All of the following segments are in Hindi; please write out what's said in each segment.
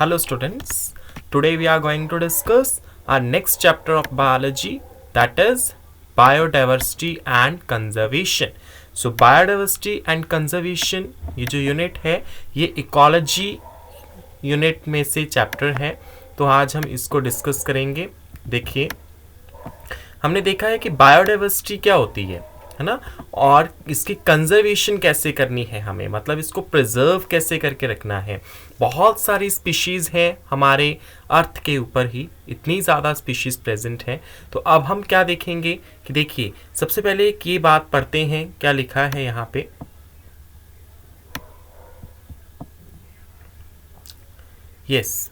Hello students, today we are going to discuss our next chapter of biology, that is biodiversity and conservation. So biodiversity and conservation ये जो यूनिट है ये इकोलॉजी यूनिट में से चैप्टर है, तो आज हम इसको डिस्कस करेंगे। देखिए, हमने देखा है कि बायोडाइवर्सिटी क्या होती है ना, और इसकी कंजर्वेशन कैसे करनी है हमें, मतलब इसको प्रिजर्व कैसे करके रखना है। बहुत सारी स्पीशीज़ हैं हमारे अर्थ के ऊपर ही, इतनी ज़्यादा स्पीशीज़ प्रेजेंट हैं। तो अब हम क्या देखेंगे कि देखिए, सबसे पहले एक ये बात पढ़ते हैं, क्या लिखा है यहाँ पे। यस,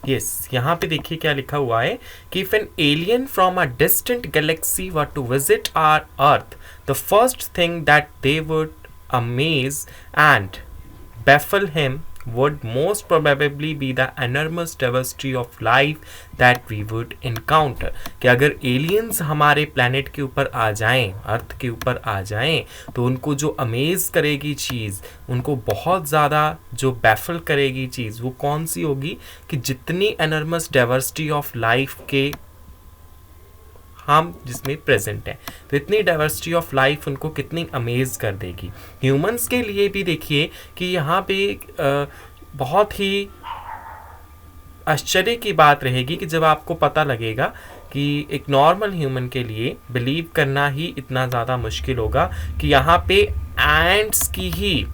यस, यहाँ पे देखिए क्या लिखा हुआ है कि if an alien from a distant galaxy were to visit our earth, the first thing that they would amaze and baffle him would most probably be the enormous diversity of life that we would encounter। कि अगर एलियंस हमारे प्लैनेट के ऊपर आ जाएं, अर्थ के ऊपर आ जाएं, तो उनको जो अमेज करेगी चीज़, उनको बहुत ज़्यादा जो बैफल करेगी चीज़, वो कौन सी होगी कि जितनी एनर्मस डाइवर्सिटी ऑफ लाइफ के हम जिसमें प्रेजेंट है, तो इतनी डाइवर्सिटी ऑफ लाइफ उनको कितनी अमेज कर देगी। ह्यूमंस के लिए भी देखिए कि यहाँ पे बहुत ही आश्चर्य की बात रहेगी कि जब आपको पता लगेगा कि एक नॉर्मल ह्यूमन के लिए बिलीव करना ही इतना ज़्यादा मुश्किल होगा कि यहाँ पे एंट्स की ही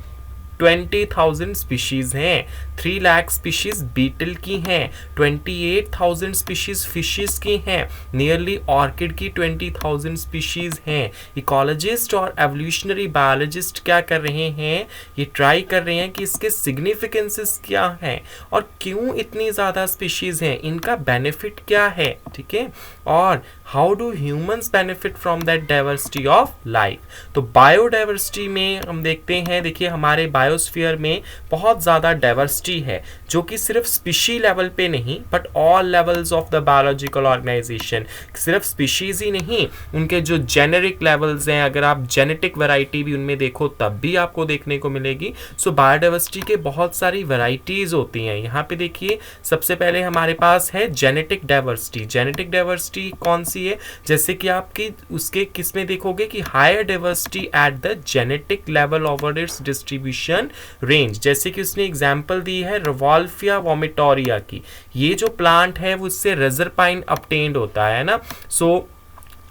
20,000 स्पीशीज़ हैं, 3 लाख स्पीशीज़ बीटल की हैं, 28,000 स्पीशीज़ फिशेस की हैं, नियरली ऑर्किड की 20,000 स्पीशीज़ हैं। इकोलॉजिस्ट और एवोल्यूशनरी बायोलॉजिस्ट क्या कर रहे हैं, ये ट्राई कर रहे हैं कि इसके सिग्निफिकेंसेस क्या हैं और क्यों इतनी ज़्यादा स्पीशीज़ हैं, इनका बेनिफिट क्या है, ठीक है, और how do humans benefit from that diversity of life. तो बायोडाइवर्सिटी में हम देखते हैं, देखिए हमारे बायोस्फीयर में बहुत ज़्यादा डाइवर्सिटी है, जो कि सिर्फ स्पीशी लेवल पे नहीं but all levels of the biological organisation. सिर्फ स्पीशीज़ ही नहीं, उनके जो जेनेरिक लेवल्स हैं, अगर आप जेनेटिक वैरायटी भी उनमें देखो तब भी आपको देखने को मिलेगी। सो बायोडाइवर्सिटी के बहुत सारी वैरायटीज़ होती हैं। यहाँ पे देखिए, सबसे पहले हमारे पास है जेनेटिक डाइवर्सिटी। जेनेटिक डाइवर्सिटी कौन सी है, जैसे कि आपकी उसके किस में देखोगे कि higher diversity at the genetic level over its distribution range. जैसे कि उसने एग्जांपल दी है रिवॉल्फिया वोमिटोरिया की। ये जो प्लांट है वो इससे रेजरपाइन ऑब्टेन्ड होता है ना, सो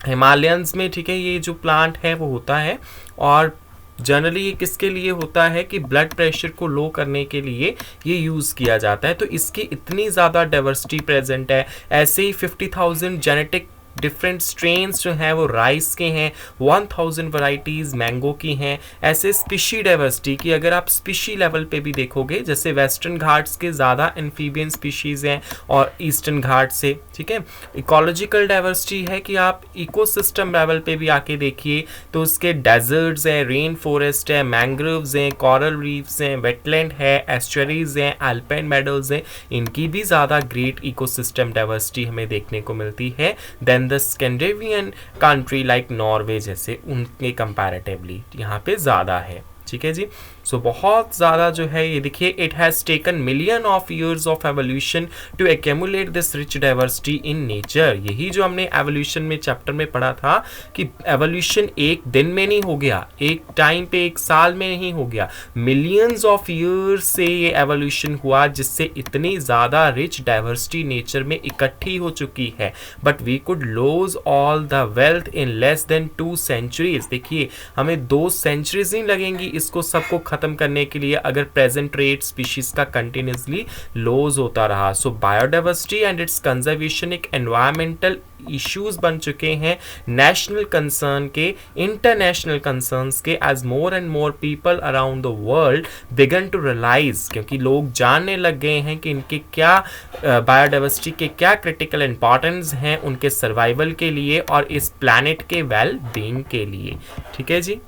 हिमालयंस में, ठीक है, ये जो प्लांट है वो होता है। और जनरली ये किसके लिए होता है कि ब्लड प्रेशर को लो करने के लिए ये यूज़ किया जाता है। तो इसकी इतनी ज़्यादा डाइवर्सिटी प्रेजेंट है। ऐसे ही 50,000 जेनेटिक डिफरेंट स्ट्रेन्स जो हैं वो राइस के हैं, 1000 वैरायटीज़ मैंगो की हैं। ऐसे स्पीशी डाइवर्सिटी की अगर आप स्पीशी लेवल पे भी देखोगे, जैसे वेस्टर्न घाट्स के ज़्यादा एम्फीबियन स्पीशीज़ हैं और ईस्टर्न घाट से, ठीक है। इकोलॉजिकल डाइवर्सिटी है कि आप इकोसिस्टम लेवल पे भी आके देखिए तो उसके डेजर्ट्स हैं, रेन फॉरेस्ट है, मैंग्रोव्स हैं, कोरल रीफ्स हैं, वेटलैंड है, एस्चुरीज हैं, अल्पाइन मेडोज हैं, इनकी भी ज़्यादा ग्रेट इकोसिस्टम डाइवर्सिटी हमें देखने को मिलती है then the Scandinavian country like Norway जैसे, उनके कंपैरेटिवली यहाँ पे ज़्यादा है, ठीक है जी। सो बहुत ज़्यादा जो है ये देखिए, it has taken million of years of evolution to accumulate this rich diversity in nature. यही जो हमने एवोल्यूशन में चैप्टर में पढ़ा था कि एवोल्यूशन एक दिन में नहीं हो गया, एक टाइम पे, एक साल में नहीं हो गया, मिलियंस ऑफ ईयर्स से ये एवोल्यूशन हुआ, जिससे इतनी ज़्यादा रिच डाइवर्सिटी नेचर में इकट्ठी हो चुकी है। But we could lose all the wealth in less than 2 centuries. देखिए, हमें 2 सेंचुरीज नहीं लगेंगी इसको सबको ख़त्म करने के लिए अगर प्रेजेंट रेट स्पीशीज़ का कंटिन्यूसली लॉस होता रहा। So biodiversity and its conservation एक एनवायरमेंटल इश्यूज बन चुके हैं, नेशनल कंसर्न के, इंटरनेशनल कंसर्न्स के, as more and more people around the world began to realise, क्योंकि लोग जानने लग गए हैं कि इनके क्या बायोडाइवर्सिटी के क्या क्रिटिकल इंपॉर्टेंस हैं उनके सर्वाइवल के लिए और इस प्लैनेट के वेल बीइंग के लिए। ठीक है जी।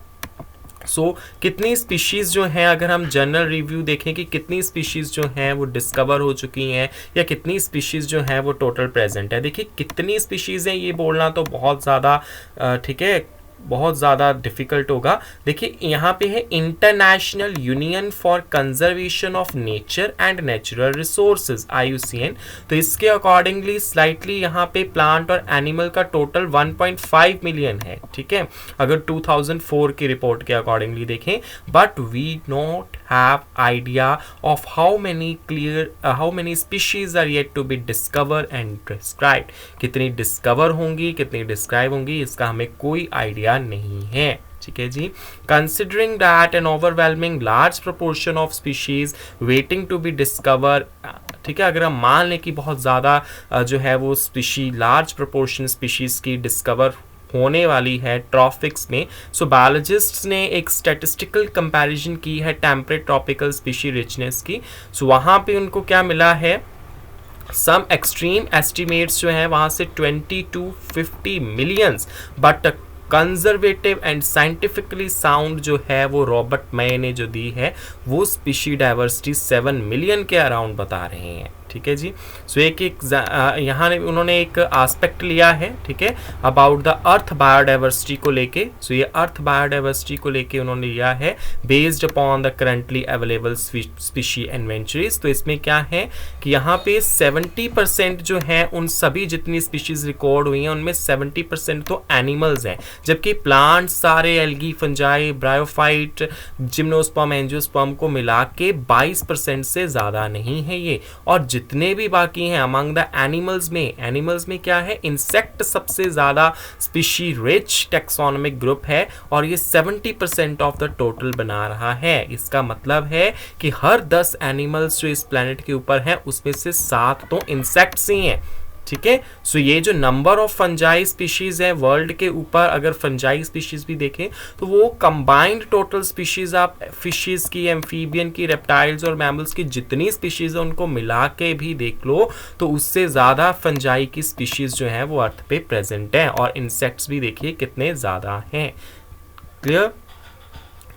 कितनी स्पीशीज़ जो हैं, अगर हम जनरल रिव्यू देखें कि कितनी स्पीशीज़ जो हैं वो डिस्कवर हो चुकी हैं या कितनी स्पीशीज़ जो हैं वो टोटल प्रेजेंट है। देखिए कितनी स्पीशीज़ हैं ये बोलना तो बहुत ज़्यादा ठीक है, बहुत ज़्यादा डिफ़िकल्ट होगा। देखिए यहाँ पे है international union for conservation of nature and natural resources IUCN। तो इसके अकॉर्डिंगली स्लाइटली यहाँ पे प्लांट और एनिमल का टोटल 1.5 मिलियन है। ठीक है, अगर 2004 की रिपोर्ट के अकॉर्डिंगली देखें, but we not have idea of how many species are yet to be discover and described. कितनी डिस्कवर होंगी, कितनी डिस्क्राइब होंगी, इसका हमें कोई आइडिया नहीं है। ठीक है जी। Considering that an overwhelming large proportion of species waiting to be discover, ठीक है, अगर हम मान लें कि बहुत ज़्यादा जो है वो लार्ज प्रोपोर्शन स्पीशीज की डिस्कवर होने वाली है ट्रॉपिक्स में। सो बायोलॉजिस्ट्स ने एक स्टैटिस्टिकल कंपैरिजन की है टेम्परेट ट्रॉपिकल स्पीशी रिचनेस की। सो वहाँ पे उनको क्या मिला है, सम एक्सट्रीम एस्टिमेट्स जो है वहाँ से 20 to 50 millions, but conservative and scientifically sound जो है वो रॉबर्ट मे ने जो दी है वो स्पीशी डाइवर्सिटी 7 मिलियन के अराउंड बता रहे हैं। ठीक है जी। सो एक यहाँ उन्होंने एक एस्पेक्ट लिया है, ठीक है, अबाउट द अर्थ बायोडाइवर्सिटी को लेके। सो ये अर्थ बायोडाइवर्सिटी को लेके उन्होंने लिया है based upon the currently available species inventories. तो इसमें क्या है कि यहाँ पे 70% जो है उन सभी जितनी स्पीशीज रिकॉर्ड हुई हैं उनमें 70% तो एनिमल्स हैं, जबकि प्लांट्स सारे algae, fungi, bryophyte, gymnosperm, angiosperm को मिला के 22% से ज़्यादा नहीं है ये। और जितने भी बाकी हैं अमंग द एनिमल्स में क्या है, इंसेक्ट सबसे ज़्यादा स्पीशी रिच टैक्सोनॉमिक ग्रुप है और ये 70% ऑफ द टोटल बना रहा है। इसका मतलब है कि हर 10 एनिमल्स जो इस प्लैनेट के ऊपर हैं उसमें से 7 तो इंसेक्ट्स ही हैं। ठीक है। सो ये जो नंबर ऑफ फंजाई स्पीशीज है वर्ल्ड के ऊपर, अगर फंजाई स्पीशीज भी देखें तो वो कंबाइंड टोटल स्पीशीज आप फिशेज की, एम्फीबियन की, रेप्टाइल्स और मैमल्स की जितनी स्पीशीज है उनको मिला के भी देख लो तो उससे ज़्यादा फंजाई की स्पीशीज जो है वो अर्थ पे प्रेजेंट है। और इंसेक्ट्स भी देखिए कितने ज़्यादा हैं। क्लियर।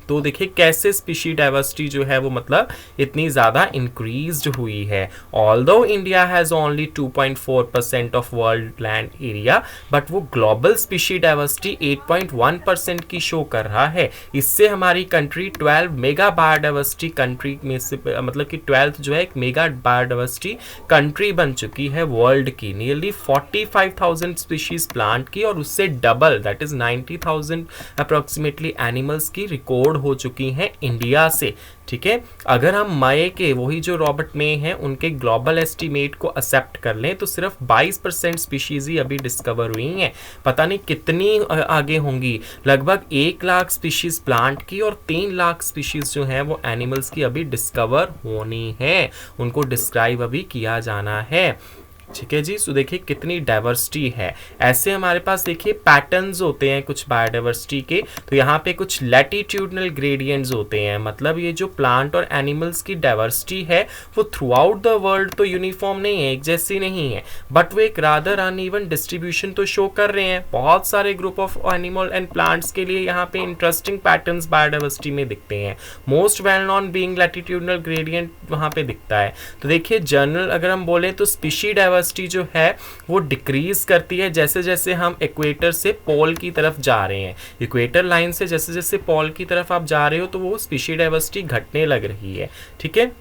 तो देखिए कैसे स्पीशी डाइवर्सिटी जो है वो मतलब इतनी ज़्यादा इंक्रीज हुई है। Although India has only 2.4% of world land area, but वो ग्लोबल स्पीशी डाइवर्सिटी 8.1% की शो कर रहा है। इससे हमारी कंट्री 12 मेगा बायोडाइवर्सिटी कंट्री में से, मतलब कि 12th जो है एक मेगा बायोडाइवर्सिटी कंट्री बन चुकी है वर्ल्ड की। नियरली 45,000 स्पीशीज प्लांट की और उससे double, that is 90,000 approximately animals की रिकॉर्ड हो चुकी हैं इंडिया से। ठीक है। अगर हम मई के, वही जो रॉबर्ट मे हैं, उनके ग्लोबल एस्टीमेट को एक्सेप्ट कर लें तो सिर्फ 22% स्पीशीज ही अभी डिस्कवर हुई हैं। पता नहीं कितनी आगे होंगी, लगभग 1 लाख स्पीशीज प्लांट की और 3 लाख स्पीशीज जो हैं वो एनिमल्स की अभी डिस्कवर होनी है, उनको डिस्क्राइब अभी किया जाना है। ठीक है जी। सो देखिए कितनी डाइवर्सिटी है। ऐसे हमारे पास देखिए पैटर्न्स होते हैं कुछ बायोडाइवर्सिटी के। तो यहाँ पे कुछ लैटिट्यूडनल ग्रेडियंट्स होते हैं, मतलब ये जो प्लांट और एनिमल्स की डाइवर्सिटी है वो थ्रू आउट द वर्ल्ड तो यूनिफॉर्म नहीं है, एक जैसी नहीं है, बट वो एक रादर अनइवन डिस्ट्रीब्यूशन तो शो कर रहे हैं। बहुत सारे group of animal and plants के लिए यहाँ पे इंटरेस्टिंग पैटर्न्स बायोडाइवर्सिटी में दिखते हैं। Most well non being latitudinal gradient वहाँ पे दिखता है। तो देखिए जनरल अगर हम बोले तो स्पीशी डाइवर्सिटी जो है वो डिक्रीज करती है जैसे जैसे हम इक्वेटर से पोल की तरफ जा रहे हैं। इक्वेटर लाइन से जैसे जैसे पोल की तरफ आप जा रहे हो तो वो स्पीशी डाइवर्सिटी घटने लग रही है। ठीक है।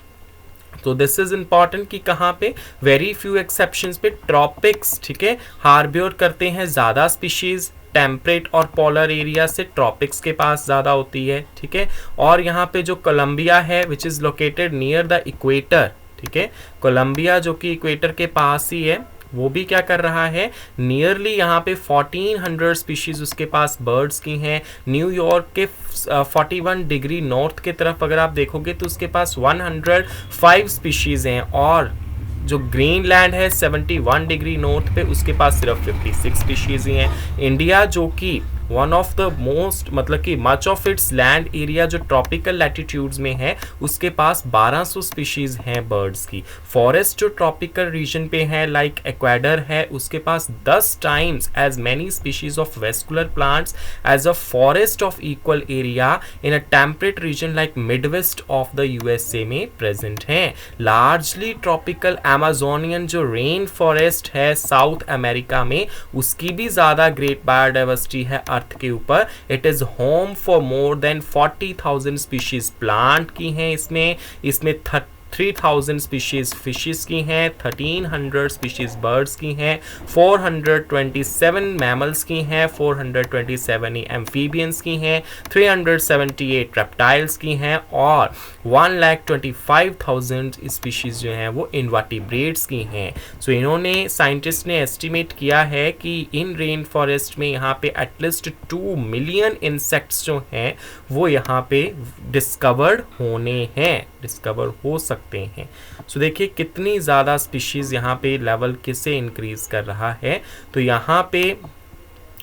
तो दिस इज इंपॉर्टेंट कि कहाँ पे, वेरी फ्यू एक्सेप्शंस पे ट्रॉपिक्स, ठीक है, हार्बियोर करते हैं ज़्यादा स्पीशीज। टेम्परेट और पोलर एरिया से ट्रॉपिक्स के पास ज़्यादा होती है। ठीक है। और यहाँ पे जो कोलंबिया है which is located near the equator, ठीक है, कोलंबिया जो कि इक्वेटर के पास ही है, वो भी क्या कर रहा है, नियरली यहाँ पे 1400 स्पीशीज उसके पास बर्ड्स की हैं। न्यूयॉर्क के 41 डिग्री नॉर्थ के तरफ अगर आप देखोगे तो उसके पास 105 स्पीशीज हैं, और जो ग्रीनलैंड है 71 डिग्री नॉर्थ पे उसके पास सिर्फ 56 स्पीशीज ही हैं। इंडिया जो कि वन ऑफ द मोस्ट, मतलब कि much of its land area जो ट्रॉपिकल लैटिट्यूड्स में है, उसके पास 1200 स्पीशीज हैं बर्ड्स की। फॉरेस्ट जो ट्रॉपिकल रीजन पे है लाइक एक्वाडर है, उसके पास 10 times as many species of vascular plants as a forest of equal area in a temperate region like Midwest of the USA में प्रेजेंट हैं। लार्जली ट्रॉपिकल अमेजोनियन जो रेन फॉरेस्ट है साउथ अमेरिका में, उसकी भी ज़्यादा ग्रेट बायोडाइवर्सिटी है अर्थ के ऊपर। It is home for more than 40,000 species plant की हैं इसमें 3000 स्पीशीज फिशेस की हैं, 1300 स्पीशीज बर्ड्स की हैं, 427 मैमल्स की हैं, 427 एम्फीबियंस की हैं, 378 रेप्टाइल्स की हैं, और 1,25,000 स्पीशीज जो हैं वो इनवर्टिब्रेट्स की हैं। सो इन्होंने, साइंटिस्ट ने एस्टिमेट किया है कि इन रेन फॉरेस्ट में यहाँ पे एटलीस्ट 2 मिलियन इंसेक्ट्स जो हैं वो यहाँ पे डिस्कवर्ड हो सकते हैं। सो देखिए कितनी ज़्यादा स्पीशीज़ यहाँ पे लेवल किसे इंक्रीज कर रहा है। तो यहाँ पे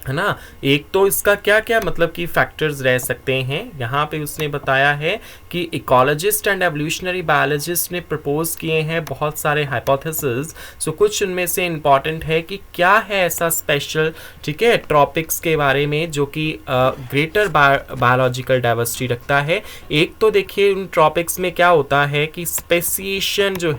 है ना, एक तो इसका क्या क्या मतलब कि फैक्टर्स रह सकते हैं। यहाँ पे उसने बताया है कि इकोलॉजिस्ट एंड एवोल्यूशनरी बायोलॉजिस्ट ने प्रपोज किए हैं बहुत सारे हाइपोथेसिस। सो कुछ उनमें से इम्पॉर्टेंट है कि क्या है ऐसा स्पेशल, ठीक है, ट्रॉपिक्स के बारे में जो कि ग्रेटर बायोलॉजिकल डाइवर्सिटी रखता है। एक तो देखिए उन ट्रॉपिक्स में क्या होता है कि स्पेसिएशन जो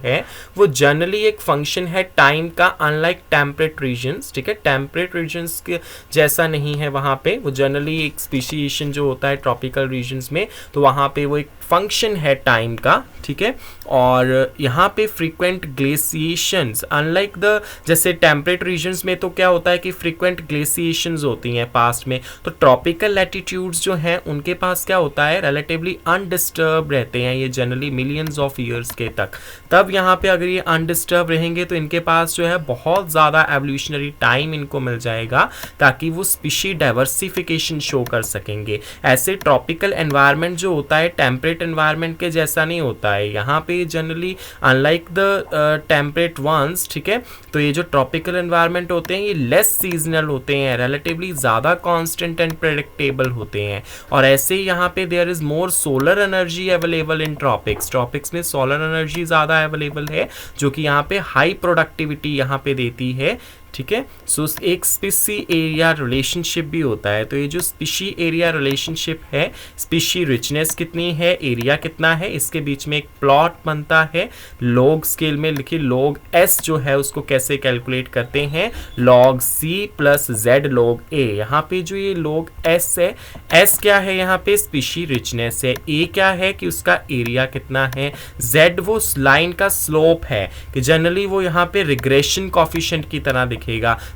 है वो जनरली एक फंक्शन है टाइम का, अनलाइक टेम्परेट रीजन्स, ठीक है, टेम्परेट रीजन्स के जैसा नहीं है वहाँ पे। वो जनरली एक स्पीशिएशन जो होता है ट्रॉपिकल रीजन्स में, तो वहाँ पे वो एक फंक्शन है टाइम का, ठीक है। और यहाँ पे फ्रीक्वेंट ग्लेशिएशंस, अनलाइक द जैसे टेम्परेट रीजन्स में तो क्या होता है कि फ्रीक्वेंट ग्लेशिएशंस होती हैं पास्ट में, तो ट्रॉपिकल लैटिट्यूड्स जो हैं उनके पास क्या होता है, रिलेटिवली अनडिस्टर्ब रहते हैं ये जनरली मिलियंस ऑफ ईयर्स के तक। तब यहाँ पे अगर ये अनडिस्टर्ब रहेंगे तो इनके पास जो है बहुत ज़्यादा एवोल्यूशनरी टाइम इनको मिल जाएगा ताकि वो स्पीशी डाइवर्सिफिकेशन शो कर सकेंगे। ऐसे ट्रॉपिकल एनवायरनमेंट जो होता है टेम्परेट एनवायरनमेंट के जैसा नहीं होता है। यहाँ पे generally unlike the temperate ones, ठीक है, तो ये जो ट्रॉपिकल एनवायरनमेंट होते हैं ये लेस सीजनल होते हैं, रिलेटिवली ज़्यादा कांस्टेंट एंड प्रेडिक्टेबल होते हैं। और ऐसे ही यहाँ पे there is more solar energy available in tropics में सोलर एनर्जी ज़्यादा अवेलेबल है जो कि यहाँ पे हाई प्रोडक्टिविटी यहाँ पे देती है, ठीक है। सो एक स्पीशी एरिया रिलेशनशिप भी होता है। तो ये जो स्पीशी एरिया रिलेशनशिप है, स्पीशी रिचनेस कितनी है, एरिया कितना है, इसके बीच में एक प्लॉट बनता है। लॉग स्केल में लिखिए, लॉग एस जो है उसको कैसे कैलकुलेट करते हैं, log C plus Z log A. यहाँ पे जो ये लॉग एस है, एस क्या है यहाँ पे, स्पीशी रिचनेस है, ए क्या है कि उसका एरिया कितना है, जेड वो लाइन का स्लोप है कि जनरली वो यहाँ पे रिग्रेशन कॉफिशिएंट की तरह दिखेगा,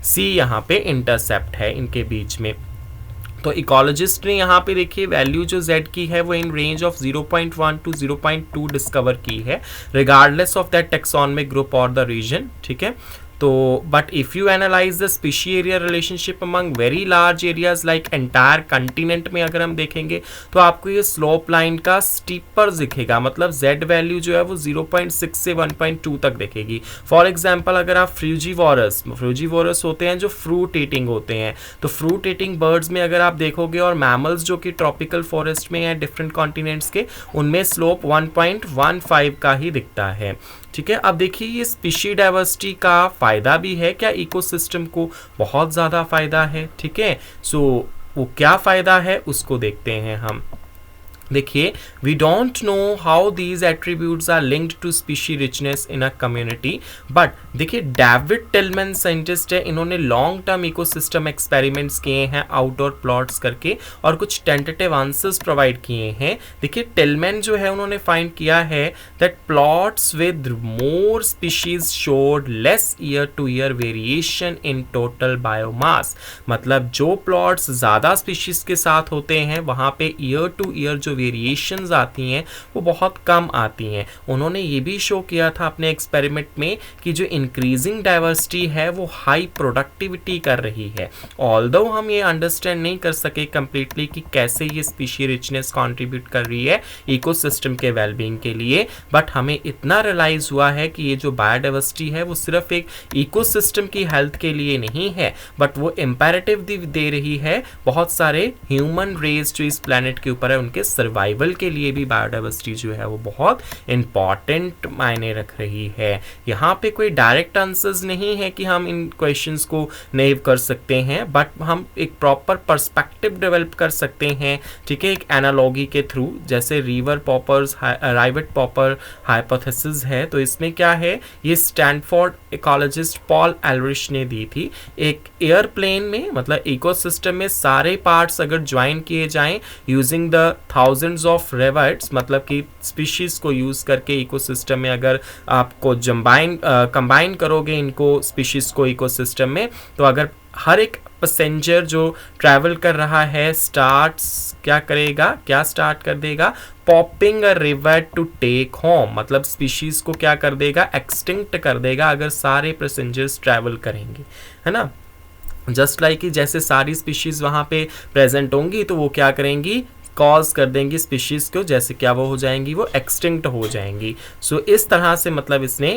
सी यहाँ पे इंटरसेप्ट है इनके बीच में। तो इकोलॉजिस्ट ने यहाँ पे देखिए वैल्यू जो z की है वो in range of 0.1 to 0.2 discover की है, regardless of that taxonomic group और द रीजन, ठीक है। तो but if you analyse the species area relationship among very large areas like entire continent में अगर हम देखेंगे तो आपको ये स्लोप लाइन का स्टीपर दिखेगा, मतलब z वैल्यू जो है वो 0.6 से 1.2 तक दिखेगी। फॉर एग्जांपल अगर आप फ्रूजीवोरस होते हैं जो फ्रूट ईटिंग होते हैं, तो फ्रूट ईटिंग बर्ड्स में अगर आप देखोगे और मैमल्स जो कि ट्रॉपिकल फॉरेस्ट में हैं डिफरेंट कॉन्टिनेंट्स के, उनमें स्लोप 1.15 का ही दिखता है, ठीक है। अब देखिए ये स्पीशी डाइवर्सिटी का फ़ायदा भी है क्या, इकोसिस्टम को बहुत ज़्यादा फ़ायदा है, ठीक है। सो वो क्या फ़ायदा है उसको देखते हैं हम। देखिए, we don't know how these attributes are linked to species richness in a community, but देखिए डेविड टिलमैन साइंटिस्ट है, इन्होंने लॉन्ग टर्म इकोसिस्टम एक्सपेरिमेंट्स किए हैं आउटडोर प्लॉट्स करके और कुछ टेंटेटिव आंसर्स प्रोवाइड किए हैं। देखिए टिलमैन जो है उन्होंने फाइंड किया है that plots with more species showed less year two year variation in total biomass, मतलब जो प्लॉट्स ज़्यादा स्पीशीज के साथ होते हैं वहाँ पे ईयर टू ईयर जो वेरिएशंस आती हैं वो बहुत कम आती हैं। उन्होंने ये भी शो किया था अपने एक्सपेरिमेंट में कि जो इंक्रीजिंग डाइवर्सिटी है वो हाई प्रोडक्टिविटी कर रही है। ऑल्दो हम ये अंडरस्टैंड नहीं कर सके कंप्लीटली कि कैसे ये स्पीशी रिचनेस कंट्रीब्यूट कर रही है इकोसिस्टम के वेलबींग के लिए, बट हमें इतना रियलाइज हुआ है कि ये जो बायोडाइवर्सिटी है वो सिर्फ एक इकोसिस्टम की हेल्थ के लिए नहीं है, बट वो इम्पेरेटिव दे रही है बहुत सारे ह्यूमन रेस जो इस प्लैनेट के ऊपर है उनके सर्वाइवल के लिए भी बायोडाइवर्सिटी जो है वो बहुत इंपॉर्टेंट मायने रख रही है। यहाँ पे कोई डायरेक्ट आंसर्स नहीं है कि हम इन क्वेश्चंस को नहीं कर सकते हैं, बट हम एक प्रॉपर पर्सपेक्टिव डेवलप कर सकते हैं, ठीक है, एक एनालॉगी के थ्रू। जैसे राइवेट पॉपर हाइपोथेसिस है, तो इसमें क्या है, ये स्टैनफोर्ड इकोलॉजिस्ट पॉल एलरिश ने दी थी। एक एयरप्लेन में मतलब इकोसिस्टम में सारे पार्ट्स अगर ज्वाइन किए जाएं यूजिंग द थाउजेंड्स ऑफ रेवर्ट्स, मतलब कि स्पीशीज को यूज करके इकोसिस्टम में अगर आपको कंबाइन करोगे इनको स्पीशीज को इकोसिस्टम में, तो अगर हर एक पैसेंजर जो ट्रैवल कर रहा है क्या स्टार्ट कर देगा, popping a river to take home, मतलब स्पीशीज को क्या कर देगा, एक्सटिंक्ट कर देगा अगर सारे पैसेंजर्स ट्रैवल करेंगे, है ना। जस्ट लाइक जैसे सारी स्पीशीज वहां पे प्रेजेंट होंगी तो वो क्या करेंगी, कॉज कर देंगी स्पीशीज को, जैसे क्या वो हो जाएंगी, वो एक्सटिंक्ट हो जाएंगी। सो इस तरह से मतलब इसने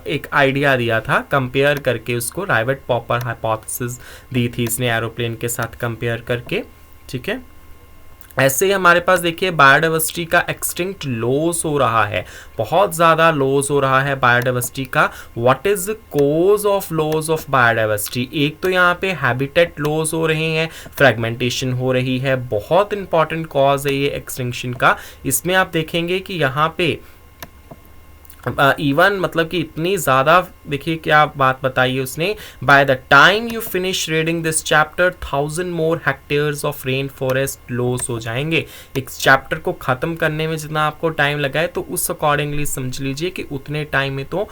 एक आइडिया दिया था कंपेयर करके, उसको राइवेट पॉपर हाइपोथेसिस दी थी इसने एरोप्लेन के साथ कंपेयर करके, ठीक है। ऐसे ही हमारे पास देखिए बायोडाइवर्सिटी का एक्सटिंक्ट लॉस हो रहा है, बहुत ज़्यादा लॉस हो रहा है बायोडाइवर्सिटी का। What is the cause of loss of biodiversity? एक तो यहाँ पे हैबिटेट लॉस हो रहे हैं, फ्रेगमेंटेशन हो रही है, बहुत इंपॉर्टेंट कॉज है ये एक्सटिंक्शन का। इसमें आप देखेंगे कि यहाँ पे इवन मतलब कि इतनी ज़्यादा, देखिए क्या बात बताई है उसने, by the time you finish reading this chapter 1000 more hectares of rain forest loss हो जाएंगे। एक चैप्टर को ख़त्म करने में जितना आपको टाइम लगा है तो उस अकॉर्डिंगली समझ लीजिए कि उतने टाइम में तो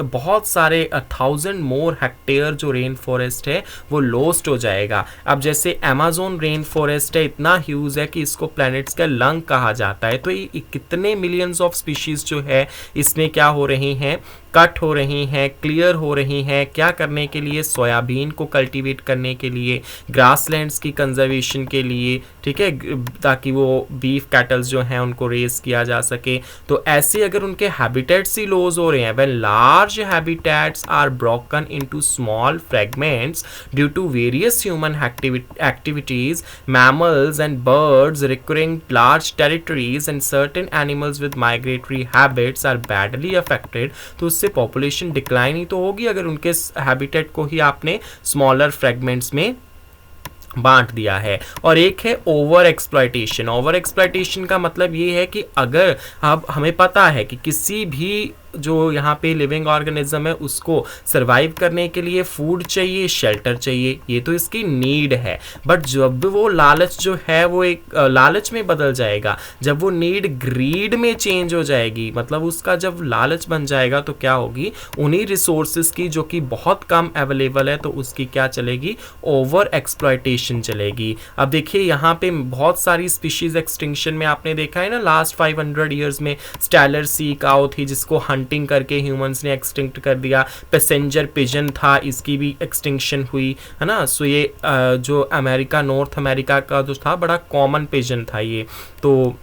बहुत सारे 1000 मोर हेक्टेयर जो रेन फॉरेस्ट है वो लॉस्ट हो जाएगा। अब जैसे अमेज़न रेन फॉरेस्ट है, इतना ह्यूज है कि इसको प्लैनेट्स का लंग कहा जाता है, तो ये कितने मिलियंस ऑफ स्पीशीज जो है इसमें क्या हो रही हैं, कट हो रही हैं, क्लियर हो रही हैं, क्या करने के लिए, सोयाबीन को कल्टीवेट करने के लिए, ग्रासलैंड्स की कंजर्वेशन के लिए, ठीक है, ताकि वो बीफ कैटल्स जो हैं उनको रेस किया जा सके। तो ऐसे अगर उनके हैबिटेट्स ही लॉस हो रहे हैं, when large habitats are broken into small fragments due to various human activities, mammals and birds requiring large territories and certain animals with migratory habits are badly affected, तो उससे पॉपुलेशन डिक्लाइन ही तो होगी अगर उनके हैबिटेट को ही आपने स्मॉलर फ्रेगमेंट्स में बांट दिया है। और एक है ओवर एक्सप्लॉयटेशन। ओवर एक्सप्लॉयटेशन का मतलब ये है कि अगर अब हमें पता है कि किसी भी जो यहाँ पे लिविंग ऑर्गेनिज्म है उसको सरवाइव करने के लिए फूड चाहिए, शेल्टर चाहिए, ये तो इसकी नीड है, बट जब वो लालच जो है वो एक लालच में बदल जाएगा, जब वो नीड ग्रीड में चेंज हो जाएगी, मतलब उसका जब लालच बन जाएगा तो क्या होगी, उन्हीं रिसोर्सेज की जो कि बहुत कम अवेलेबल है तो उसकी क्या चलेगी, ओवर एक्सप्लॉयटेशन चलेगी। अब देखिए यहाँ पे बहुत सारी स्पीशीज एक्सटिंक्शन में आपने देखा है ना, लास्ट 500 ईयर्स में स्टेलर सी काउ थी जिसको हंटिंग करके ह्यूमंस ने एक्सटिंक्ट कर दिया, पैसेंजर पिजन था, इसकी भी एक्सटिंक्शन हुई, है ना। सो ये जो नॉर्थ अमेरिका का जो था बड़ा कॉमन पिजन था ये, तो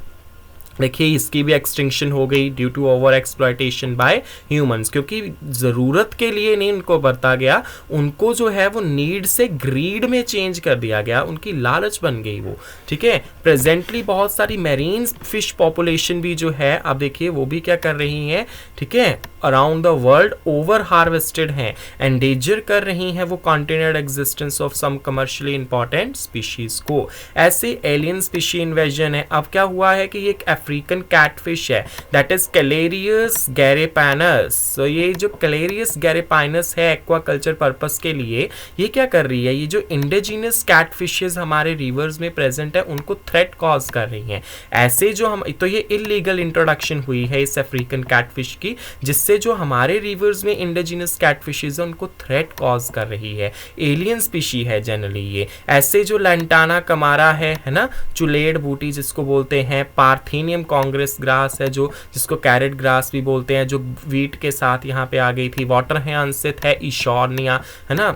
देखिए इसकी भी एक्सटिंक्शन हो गई due to over exploitation by humans, क्योंकि ज़रूरत के लिए नहीं उनको बरता गया, उनको जो है वो नीड से ग्रीड में चेंज कर दिया गया, उनकी लालच बन गई वो, ठीक है। प्रेजेंटली बहुत सारी मैरीन फिश पॉपुलेशन भी जो है अब देखिए वो भी क्या कर रही हैं, ठीक है, around the world over harvested हैं, एंडेंजर कर रही हैं वो continued existence of some commercially important species को। ऐसे एलियन स्पीशी इन्वेजन है। अब क्या हुआ है कि ये एक अफ्रीकन कैटफिश है, दैट इज कैलेरियस गैरेपाइनस। सो ये जो कैलेरियस गैरेपाइनस है एक्वाकल्चर पर्पस के लिए ये क्या कर रही है, ये जो इंडिजिनस कैटफिशेस हमारे रिवर्स में प्रेजेंट है उनको थ्रेट कॉज कर रही हैं। ऐसे जो हम तो ये इलीगल इंट्रोडक्शन हुई है इस अफ्रीकन कैटफिश की, जिससे जिससे जो हमारे रिवर्स में इंडिजिनस कैटफिशेज है उनको थ्रेट कॉज कर रही है। एलियन स्पीशी है जनरली ये। ऐसे जो लैंटाना कमारा है ना, चुलेड बूटी जिसको बोलते हैं, पार्थेनियम कांग्रेस ग्रास है जो जिसको कैरेट ग्रास भी बोलते हैं, जो वीट के साथ यहाँ पे आ गई थी। वाटर है अंसित है, ईशोर्निया है ना,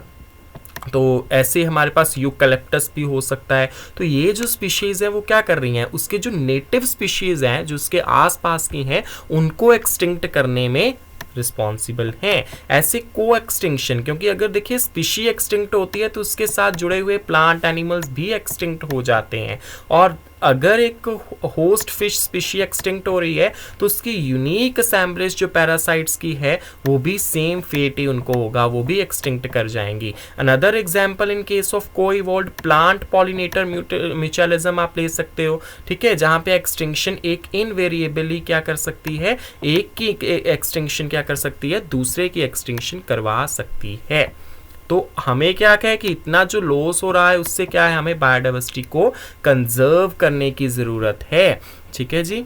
तो ऐसे हमारे पास यूकलिप्टस भी हो सकता है। तो ये जो स्पीशीज़ है वो क्या कर रही हैं, उसके जो नेटिव स्पीशीज़ हैं जो उसके आसपास की हैं उनको एक्सटिंक्ट करने में रिस्पॉन्सिबल हैं। ऐसे को एक्सटिंक्शन, क्योंकि अगर देखिए स्पीशी एक्सटिंक्ट होती है तो उसके साथ जुड़े हुए प्लांट एनिमल्स भी एक्सटिंक्ट हो जाते हैं। और अगर एक होस्ट फिश स्पीशी एक्सटिंक्ट हो रही है तो उसकी यूनिक असेंबलेज जो पैरासाइट्स की है वो भी सेम फेट ही उनको होगा, वो भी एक्सटिंक्ट कर जाएंगी। Another example in case of coevolved plant pollinator mutualism आप ले सकते हो, ठीक है, जहां पे एक्सटिंक्शन एक इनवेरिएबली क्या कर सकती है, एक की एक्सटिंक्शन क्या कर सकती है, दूसरे की एक्सटिंक्शन करवा सकती है। तो हमें क्या है कि इतना जो लॉस हो रहा है उससे क्या है, हमें बायोडाइवर्सिटी को कंजर्व करने की ज़रूरत है। ठीक है जी।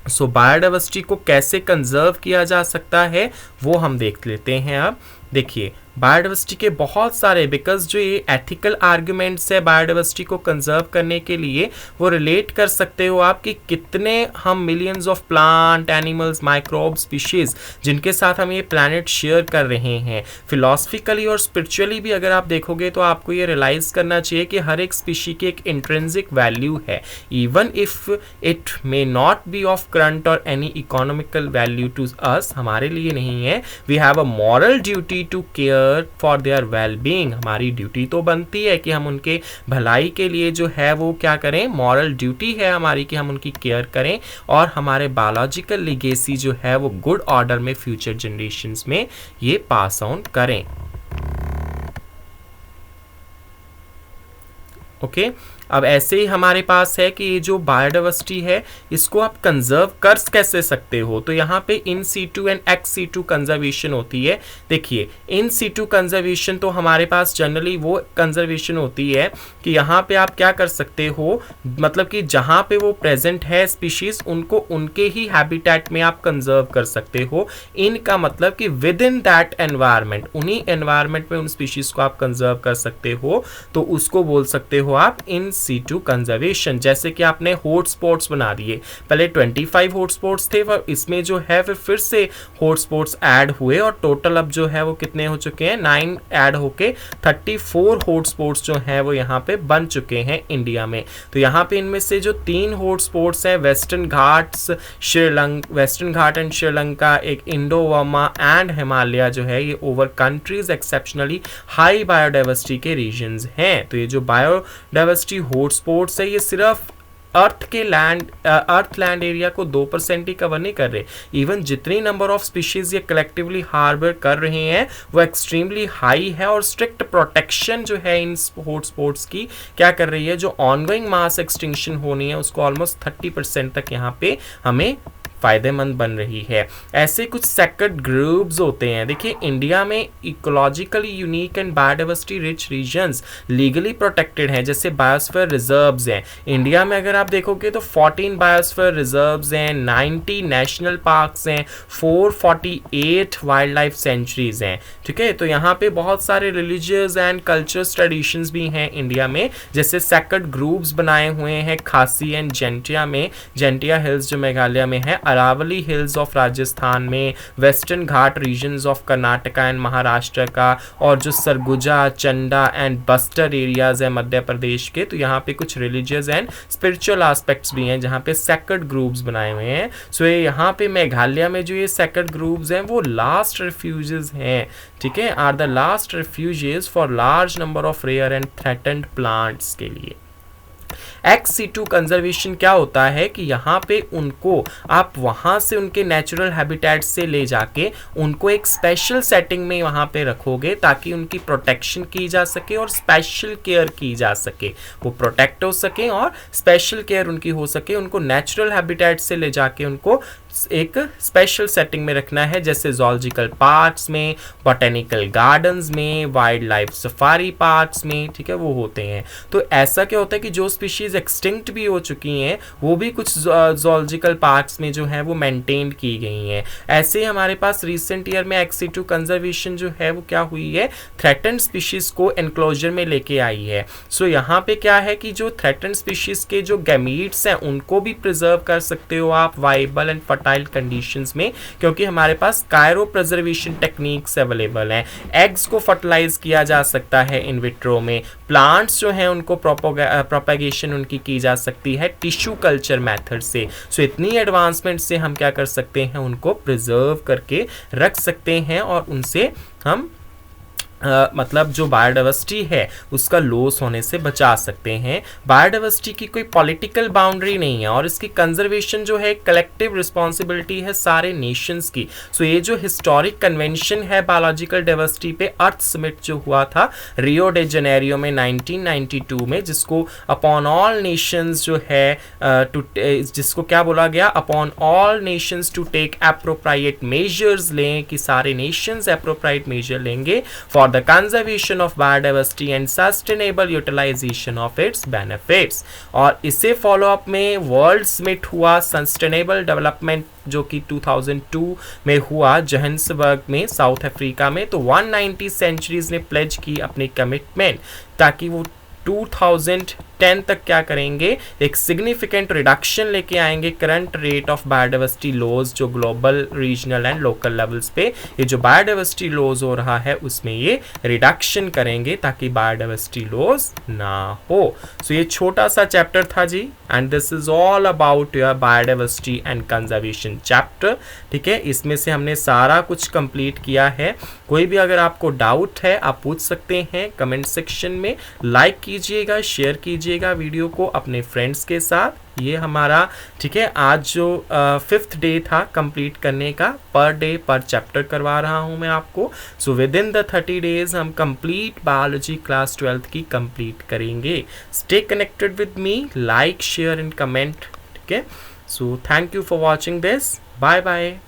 सो बायोडाइवर्सिटी को कैसे कंजर्व किया जा सकता है वो हम देख लेते हैं। अब देखिए बायोडाइवर्सिटी के बहुत सारे, बिकॉज जो ये एथिकल आर्ग्यूमेंट्स है बायोडाइवर्सिटी को कंजर्व करने के लिए, वो रिलेट कर सकते हो आप कि कितने हम millions of plant animals microbe species जिनके साथ हम ये प्लैनेट शेयर कर रहे हैं। फिलॉसफिकली और स्पिरिचुअली भी अगर आप देखोगे तो आपको ये रियलाइज करना चाहिए कि हर एक स्पीशी की एक इंट्रिंसिक वैल्यू है, even if it may not be of current और any economical value to us, हमारे लिए नहीं है। We have a moral duty to care for their well being, हमारी ड्यूटी तो बनती है कि हम उनके भलाई के लिए जो है वो क्या करें, मॉरल ड्यूटी है हमारी कि हम उनकी केयर करें और हमारे बायोलॉजिकल लीगेसी जो है वो गुड ऑर्डर में फ्यूचर जनरेशंस में ये पास ऑन करें। ओके अब ऐसे ही हमारे पास है कि ये जो बायोडाइवर्सिटी है इसको आप कंजर्व कर कैसे सकते हो, तो यहाँ पे in situ and ex situ conservation होती है। देखिए इन सीटू कंजर्वेशन तो हमारे पास जनरली वो कंजर्वेशन होती है कि यहाँ पे आप क्या कर सकते हो, मतलब कि जहाँ पे वो प्रेजेंट है स्पीशीज उनको उनके ही हैबिटेट में आप कंजर्व कर सकते हो। इनका मतलब कि विद इन दैट एनवायरमेंट, उन्हीं एनवायरमेंट में उन स्पीशीज को आप कंजर्व कर सकते हो, तो उसको बोल सकते हो आप इन सीटू कंजर्वेशन। जैसे कि आपने हॉटस्पॉट्स बना दिए, पहले 25 हॉटस्पॉट्स थे और इसमें जो है फिर से हॉटस्पॉट्स ऐड हुए और टोटल अब जो है वो कितने हो चुके हैं, 9 ऐड होके 34 हॉटस्पॉट्स जो हैं वो यहाँ पे बन चुके हैं इंडिया में। तो यहाँ पे इनमें से जो 3 हॉटस्पॉट्स हैं western Ghats western Ghat and Sri Lanka, एक इंडो वर्मा एंड हिमालय जो है ये over countries exceptionally high biodiversity के रीजन्स हैं। तो ये जो बायोडाइवर्सिटी हॉटस्पॉट्स है ये सिर्फ अर्थ लैंड एरिया को 2% ही कवर नहीं कर रहे, इवन जितनी नंबर ऑफ स्पीशीज ये कलेक्टिवली हार्बर कर रहे हैं वो एक्सट्रीमली हाई है और स्ट्रिक्ट प्रोटेक्शन जो है इन हॉटस्पॉट्स की क्या कर रही है, जो ऑनगोइंग मास एक्सटिंक्शन होनी है उसको ऑलमोस्ट 30% तक यहाँ पे हमें फायदेमंद बन रही है। ऐसे कुछ सेक्रेड ग्रुप्स होते हैं। देखिए इंडिया में ecologically unique and biodiversity rich regions legally protected हैं, जैसे बायोस्फीयर रिजर्व्स हैं। इंडिया में अगर आप देखोगे तो 14 बायोस्फीयर रिजर्व्स हैं, 90 नेशनल पार्क्स हैं, 448 वाइल्ड लाइफ सेंचुरीज हैं। ठीक है, तो यहाँ पे बहुत सारे रिलीजियस एंड कल्चरल ट्रेडिशंस भी हैं इंडिया में, जैसे सेक्रेड ग्रुप्स बनाए हुए हैं खासी एंड जेंटिया में, जेंटिया हिल्स जो मेघालय में है, अरावली हिल्स ऑफ राजस्थान में, western Ghat regions of Karnataka and Maharashtra का, और जो सरगुजा, चंडा एंड बस्टर एरियाज है मध्य प्रदेश के। तो यहाँ पे कुछ रिलीजियस एंड स्पिरिचुअल एस्पेक्ट्स भी हैं जहाँ पे सेक्रेड ग्रुप्स बनाए हुए हैं। सो यहाँ पे मेघालय में जो ये सेक्रेड ग्रुप्स हैं वो लास्ट रिफ्यूजेस हैं, ठीक है, are the last refuges for large number of rare and threatened plants के लिए। एक्स सीटू कंजर्वेशन क्या होता है कि यहाँ पे उनको आप वहाँ से उनके नेचुरल हैबिटेट से ले जाके उनको एक स्पेशल सेटिंग में वहाँ पे रखोगे ताकि उनकी प्रोटेक्शन की जा सके और स्पेशल केयर की जा सके, वो प्रोटेक्ट हो सके और स्पेशल केयर उनकी हो सके। उनको नेचुरल हैबिटेट से ले जाके उनको एक स्पेशल सेटिंग में रखना है, जैसे zoological पार्क्स में, बॉटेनिकल गार्डन्स में, वाइल्ड लाइफ सफारी पार्क्स में, ठीक है, वो होते हैं। तो ऐसा क्या होता है कि जो स्पीशीज एक्सटिंक्ट भी हो चुकी हैं वो भी कुछ zoological पार्क्स में जो है वो मेंटेन की गई हैं। ऐसे ही हमारे पास रिसेंट ईयर में एक्सीटू कंजर्वेशन जो है वो क्या हुई है, थ्रेटन्ड स्पीशीज को एनक्लोजर में लेके आई है। सो यहाँ पे क्या है कि जो थ्रेटन्ड स्पीशीज के जो गैमीट्स हैं उनको भी प्रिजर्व कर सकते हो आप वाइबल एंड फर्टाइल कंडीशंस में, क्योंकि हमारे पास कायरो प्रिजर्वेशन टेक्निक्स अवेलेबल हैं। एग्स को फर्टिलाइज किया जा सकता है इन विट्रो में, प्लांट्स जो हैं उनको प्रोपेगेशन उनकी की जा सकती है टिश्यू कल्चर मेथड से। सो इतनी एडवांसमेंट से हम क्या कर सकते हैं, उनको प्रिजर्व करके रख सकते हैं और उनसे हम मतलब जो बायोडाइवर्सिटी है उसका लॉस होने से बचा सकते हैं। बायोडाइवर्सिटी की कोई पॉलिटिकल बाउंड्री नहीं है और इसकी कंजर्वेशन जो है कलेक्टिव रिस्पॉन्सिबिलिटी है सारे नेशंस की। सो ये जो हिस्टोरिक कन्वेंशन है बायोलॉजिकल डाइवर्सिटी पे, अर्थ समिट जो हुआ था रियो डे जनेरियो में 1992 में, जिसको अपॉन ऑल नेशंस जो है जिसको क्या बोला गया, upon all nations to take appropriate measures लें, कि सारे नेशंस एप्रोप्रिएट मेजर लेंगे for the conservation of biodiversity and sustainable utilization of its benefits। और इसे फॉलो अप में वर्ल्ड समिट हुआ सस्टेनेबल डेवलपमेंट जो कि 2002 में हुआ जोहान्सबर्ग में साउथ अफ्रीका में। तो 190 सेंचुरीज ने प्लेज की अपनी कमिटमेंट, ताकि वो 2010 तक क्या करेंगे, एक सिग्निफिकेंट रिडक्शन लेके आएंगे current rate of biodiversity loss जो global, regional and local levels पे ये जो बायोडाइवर्सिटी लॉस हो रहा है उसमें ये रिडक्शन करेंगे ताकि बायोडाइवर्सिटी लॉस ना हो। सो ये छोटा सा चैप्टर था जी, and this is all about your biodiversity and conservation chapter. ठीक है, इसमें से हमने सारा कुछ कंप्लीट किया है। कोई भी अगर आपको डाउट है आप पूछ सकते हैं कमेंट सेक्शन में। लाइक कीजिएगा, शेयर कीजिएगा वीडियो को अपने फ्रेंड्स के साथ। ये हमारा, ठीक है, आज जो 5th डे था कंप्लीट करने का, पर डे पर चैप्टर करवा रहा हूं मैं आपको। So within the 30 days हम कंप्लीट बायोलॉजी क्लास 12th की कंप्लीट करेंगे। Stay connected with me, like share and comment. ठीक है, so thank you for watching this, bye bye.